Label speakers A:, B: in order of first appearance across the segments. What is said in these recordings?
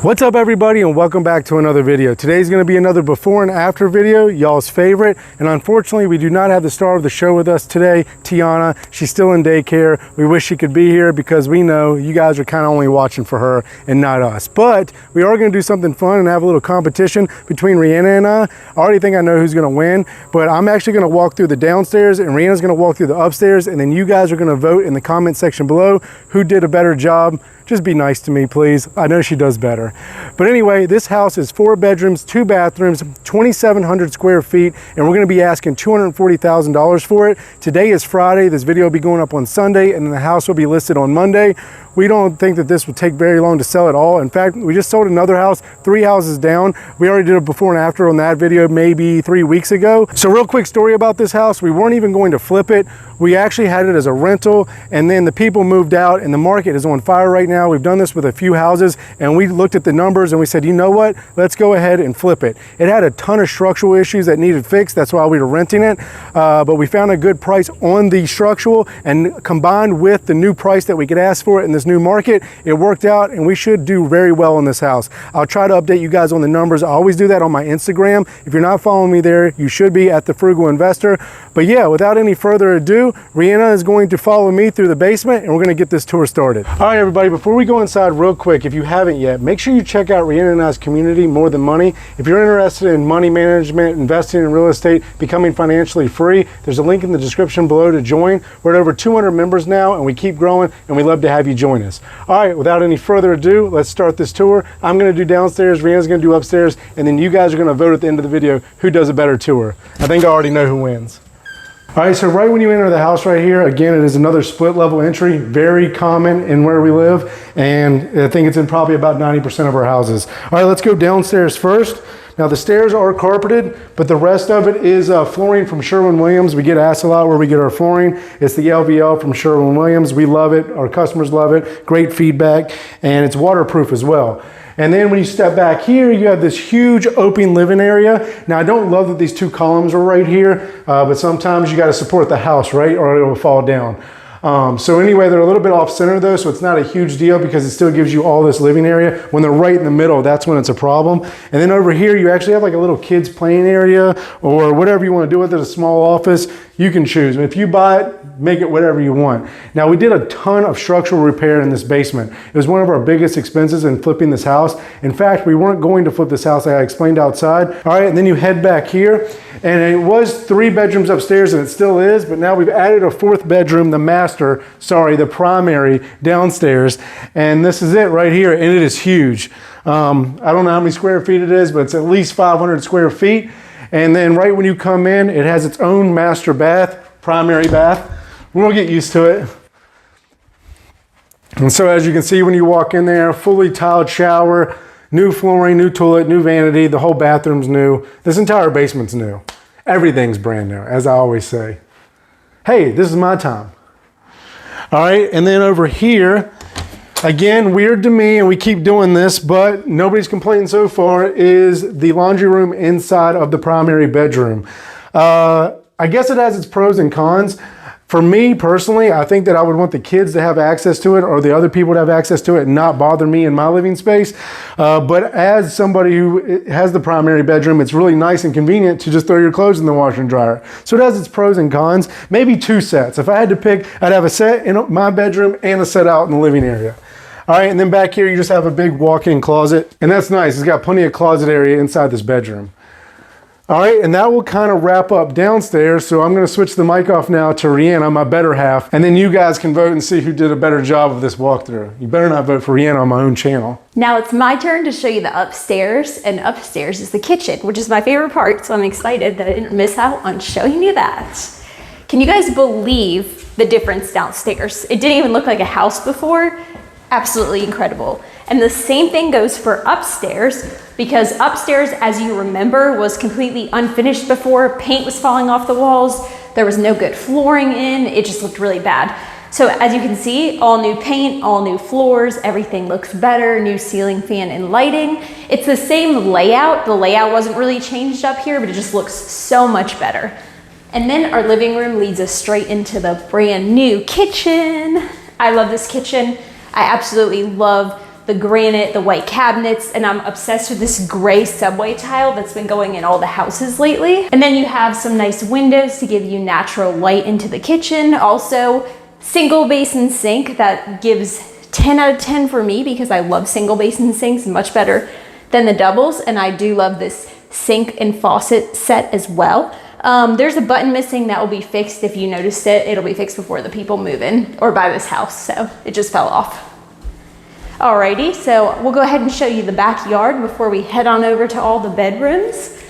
A: What's up everybody, and welcome back to another video. Today's going to be another before and after video, y'all's favorite. And unfortunately, we do not have the star of the show with us today, Tiana. She's still in daycare. We wish she could be here because we know you guys are kind of only watching for her and not us. But we are going to do something fun and have a little competition between Rhianna and I already think I know who's going to win, but I'm actually going to walk through the downstairs and Rhianna's going to walk through the upstairs, and then you guys are going to vote in the comment section below who did a better job. Just be nice to me, please. I know she does better. But anyway, this house is 4 bedrooms, 2 bathrooms, 2,700 square feet, and we're gonna be asking $240,000 for it. Today is Friday. This video will be going up on Sunday, and then the house will be listed on Monday. We don't think that this will take very long to sell at all. In fact, we just sold another house 3 houses down. We already did a before and after on that video maybe 3 weeks ago. So real quick story about this house. We weren't even going to flip it. We actually had it as a rental, and then the people moved out and the market is on fire right now. We've done this with a few houses, and we looked at the numbers and we said, you know what? Let's go ahead and flip it. It had a ton of structural issues that needed fixed. That's why we were renting it. But we found a good price on the structural, and combined with the new price that we could ask for it in this new market, it worked out, and we should do very well in this house. I'll try to update you guys on the numbers. I always do that on my Instagram. If you're not following me there, you should be at The Frugal Investor. But yeah, without any further ado, Rhianna is going to follow me through the basement, and we're going to get this tour started. All right, everybody, before we go inside real quick, if you haven't yet, make sure you check out Rhianna and I's community, More Than Money. If you're interested in money management, investing in real estate, becoming financially free, there's a link in the description below to join. We're at over 200 members now, and we keep growing, and we'd love to have you join us. All right, without any further ado, let's start this tour. I'm going to do downstairs, Rhianna's going to do upstairs, and then you guys are going to vote at the end of the video who does a better tour. I think I already know who wins. All right, so right when you enter the house right here, again, it is another split level entry, very common in where we live, and I think it's in probably about 90% of our houses. All right, let's go downstairs first. Now the stairs are carpeted, but the rest of it is flooring from Sherwin-Williams. We get asked a lot where we get our flooring. It's the LVL from Sherwin-Williams. We love it, our customers love it, great feedback, and it's waterproof as well. And then when you step back here, you have this huge open living area. Now I don't love that these 2 columns are right here, but sometimes you gotta support the house, right? Or it will fall down. So anyway, they're a little bit off center though, so it's not a huge deal because it still gives you all this living area. When they're right in the middle, that's when it's a problem. And then over here, you actually have like a little kids playing area or whatever you want to do with it, a small office. You can choose. If you buy it, make it whatever you want. Now we did a ton of structural repair in this basement. It was one of our biggest expenses in flipping this house. In fact, we weren't going to flip this house, like I explained outside. All right, and then you head back here, and it was 3 bedrooms upstairs, and it still is, but now we've added a 4th bedroom, the primary downstairs, and this is it right here, and it is huge. I don't know how many square feet it is, but it's at least 500 square feet. And then right when you come in, it has its own master bath, primary bath. We'll get used to it. And so as you can see when you walk in there, fully tiled shower, new flooring, new toilet, new vanity, the whole bathroom's new. This entire basement's new. Everything's brand new, as I always say. Hey, this is my time. All right, and then over here, again, weird to me, and we keep doing this, but nobody's complaining so far, is the laundry room inside of the primary bedroom. I guess it has its pros and cons. For me personally, I think that I would want the kids to have access to it, or the other people to have access to it and not bother me in my living space. But as somebody who has the primary bedroom, it's really nice and convenient to just throw your clothes in the washer and dryer. So it has its pros and cons. Maybe 2 sets. If I had to pick, I'd have a set in my bedroom and a set out in the living area. All right, and then back here, you just have a big walk-in closet, and that's nice. It's got plenty of closet area inside this bedroom. All right, and that will kind of wrap up downstairs. So I'm gonna switch the mic off now to Rhianna, my better half, and then you guys can vote and see who did a better job of this walkthrough. You better not vote for Rhianna on my own channel.
B: Now it's my turn to show you the upstairs, and upstairs is the kitchen, which is my favorite part, so I'm excited that I didn't miss out on showing you that. Can you guys believe the difference downstairs? It didn't even look like a house before. Absolutely incredible. And the same thing goes for upstairs, because upstairs, as you remember, was completely unfinished before. Paint was falling off the walls. There was no good flooring in. It just looked really bad. So as you can see, all new paint, all new floors, everything looks better, new ceiling fan and lighting. It's the same layout. The layout wasn't really changed up here, but it just looks so much better. And then our living room leads us straight into the brand new kitchen. I love this kitchen. I absolutely love the granite, the white cabinets, and I'm obsessed with this gray subway tile that's been going in all the houses lately. And then you have some nice windows to give you natural light into the kitchen. Also, single basin sink that gives 10 out of 10 for me because I love single basin sinks much better than the doubles. And I do love this sink and faucet set as well. There's a button missing that will be fixed. If you noticed it, it'll be fixed before the people move in or buy this house. So it just fell off. Alrighty, so we'll go ahead and show you the backyard before we head on over to all the bedrooms.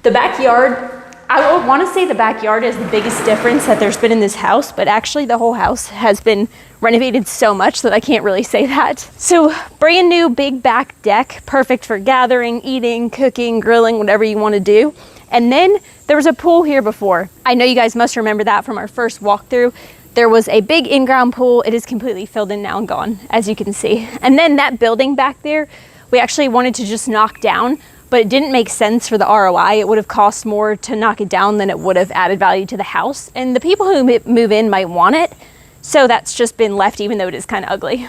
B: The backyard, I would want to say the backyard is the biggest difference that there's been in this house, but actually the whole house has been renovated so much that I can't really say that. So brand new big back deck, perfect for gathering, eating, cooking, grilling, whatever you want to do. And then there was a pool here before. I know you guys must remember that from our first walkthrough. There was a big in-ground pool. It is completely filled in now and gone, as you can see. And then that building back there, we actually wanted to just knock down, but it didn't make sense for the ROI. It would have cost more to knock it down than it would have added value to the house. And the people who move in might want it. So that's just been left, even though it is kind of ugly.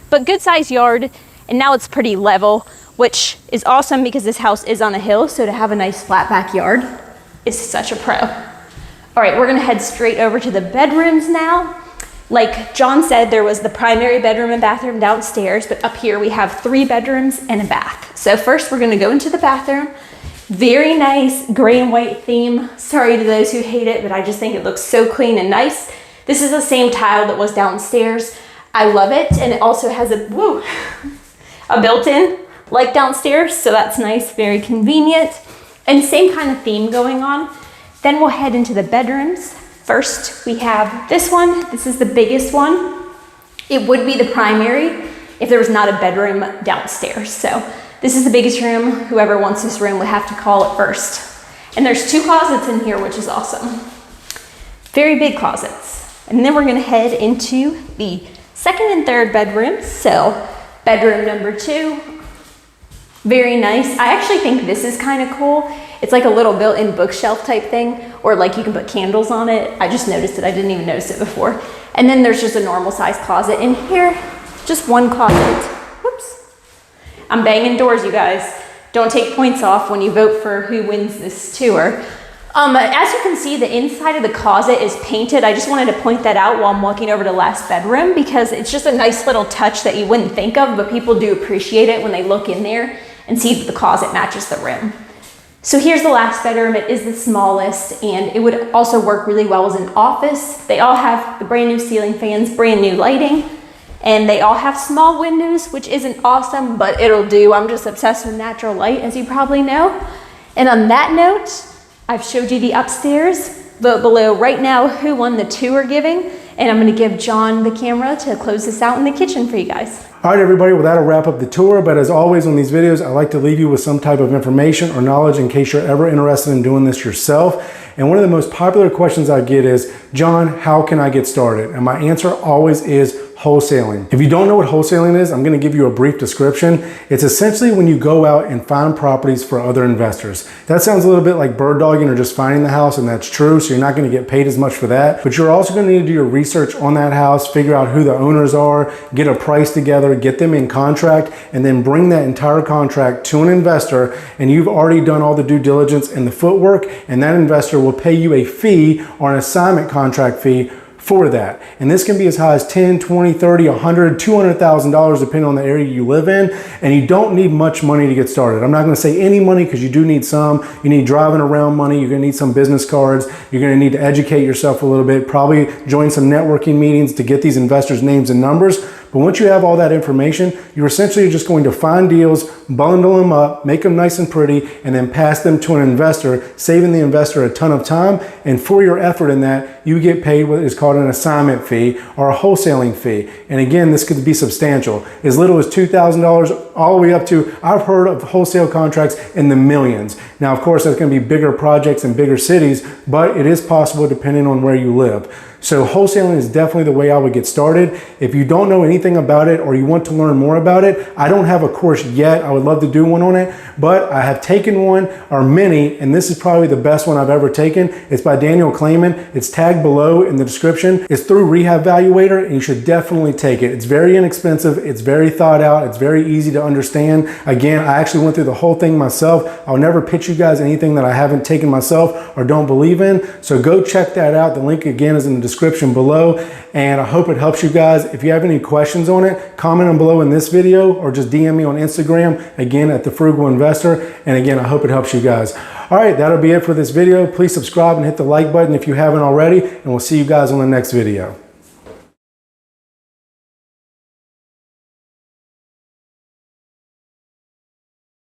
B: But good sized yard, and now it's pretty level, which is awesome because this house is on a hill. So to have a nice flat backyard is such a pro. All right, we're gonna head straight over to the bedrooms now. Like John said, there was the primary bedroom and bathroom downstairs, but up here we have 3 bedrooms and a bath. So first we're gonna go into the bathroom. Very nice gray and white theme. Sorry to those who hate it, but I just think it looks so clean and nice. This is the same tile that was downstairs. I love it, and it also has a built-in like downstairs, so that's nice, very convenient. And same kind of theme going on. Then we'll head into the bedrooms. First, we have this one. This is the biggest one. It would be the primary if there was not a bedroom downstairs. So this is the biggest room. Whoever wants this room would have to call it first. And there's 2 closets in here, which is awesome. Very big closets. And then we're gonna head into the second and third bedrooms. So bedroom number 2, very nice. I actually think this is kind of cool. It's like a little built-in bookshelf type thing, or like you can put candles on it. I just noticed it, I didn't even notice it before. And then there's just a normal size closet in here, just 1 closet. Whoops. I'm banging doors, you guys. Don't take points off when you vote for who wins this tour. As you can see, the inside of the closet is painted. I just wanted to point that out while I'm walking over to the last bedroom because it's just a nice little touch that you wouldn't think of, but people do appreciate it when they look in there and see that the closet matches the room. So here's the last bedroom. It is the smallest, and it would also work really well as an office. They all have the brand new ceiling fans, brand new lighting, and they all have small windows, which isn't awesome, but it'll do. I'm just obsessed with natural light, as you probably know. And on that note, I've showed you the upstairs. Vote below right now who won the tour giving, and I'm gonna give John the camera to close this out in the kitchen for you guys.
A: All right, everybody, well, that'll wrap up the tour. But as always on these videos, I like to leave you with some type of information or knowledge in case you're ever interested in doing this yourself. And one of the most popular questions I get is, John, how can I get started? And my answer always is wholesaling. If you don't know what wholesaling is, I'm going to give you a brief description. It's essentially when you go out and find properties for other investors. That sounds a little bit like bird dogging or just finding the house, and that's true. So you're not going to get paid as much for that, but you're also going to need to do your research on that house, figure out who the owners are, get a price together, get them in contract, and then bring that entire contract to an investor. And you've already done all the due diligence and the footwork, and that investor will pay you a fee or an assignment contract fee for that. And this can be as high as 10, 20, 30, 100, $200,000 depending on the area you live in. And you don't need much money to get started. I'm not going to say any money because you do need some. You need driving around money. You're going to need some business cards. You're going to need to educate yourself a little bit, probably join some networking meetings to get these investors' names and numbers. But once you have all that information, you're essentially just going to find deals, bundle them up, make them nice and pretty, and then pass them to an investor, saving the investor a ton of time. And for your effort in that, you get paid what is called an assignment fee or a wholesaling fee. And again, this could be substantial, as little as $2,000 all the way up to, I've heard of wholesale contracts in the millions. Now, of course, that's going to be bigger projects in bigger cities, but it is possible depending on where you live. So wholesaling is definitely the way I would get started. If you don't know anything about it or you want to learn more about it, I don't have a course yet. I would love to do one on it, but I have taken one or many, and this is probably the best one I've ever taken. It's by Daniel Clayman. It's tagged below in the description. It's through Rehab Valuator, and you should definitely take it. It's very inexpensive. It's very thought out. It's very easy to understand. Again, I actually went through the whole thing myself. I'll never pitch you guys anything that I haven't taken myself or don't believe in. So go check that out. The link again is in the description below, and I hope it helps you guys. If you have any questions on it, comment them below in this video or just DM me on Instagram, again at The Frugal Investor. And again, I hope it helps you guys. All right, that'll be it for this video. Please subscribe and hit the like button if you haven't already, and we'll see you guys on the next video.